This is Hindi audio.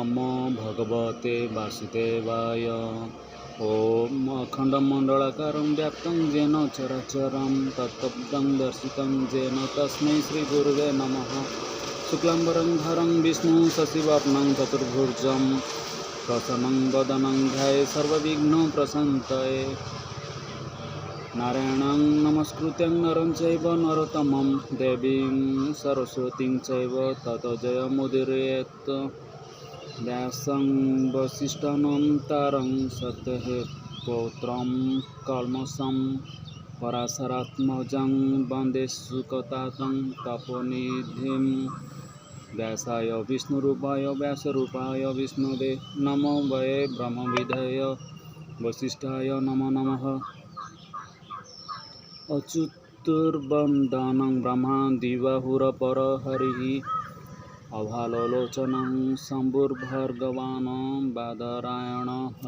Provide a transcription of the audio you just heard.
नमो भगवते वासुदेवाय। ओम अखंडमंडलाकारं व्याप्तं येन चराचरं तत्पदं दर्शितं येन तस्मै श्रीगुरुवे नमः। शुक्लाम्बरधरं विष्णुं शशिवर्णं चतुर्भुजं प्रसन्नं वदनं ध्यायेत् सर्वविघ्नोपशान्तये। नारायणं नमस्कृत्य नरं चैव नरोत्तमं देवीं सरस्वतीं चैव ततो जयमुदीरयेत्। व्यासं वसिष्ठानन्तारं सत्यहेतुपौत्रं कल्मषं पराशरात्मजं वन्दे सुकतातं तपोनिधिं। व्यासाय विष्णुरूपाय व्यासरूपाय विष्णवे नमो वै ब्रह्मविद्याय वसिष्ठाय नमो नमः। अच्युतर्वन्दनं ब्रह्मादिबाहुरपरहरिः अभालोचनं शम्भुर्भर्गवान् बादरायणः।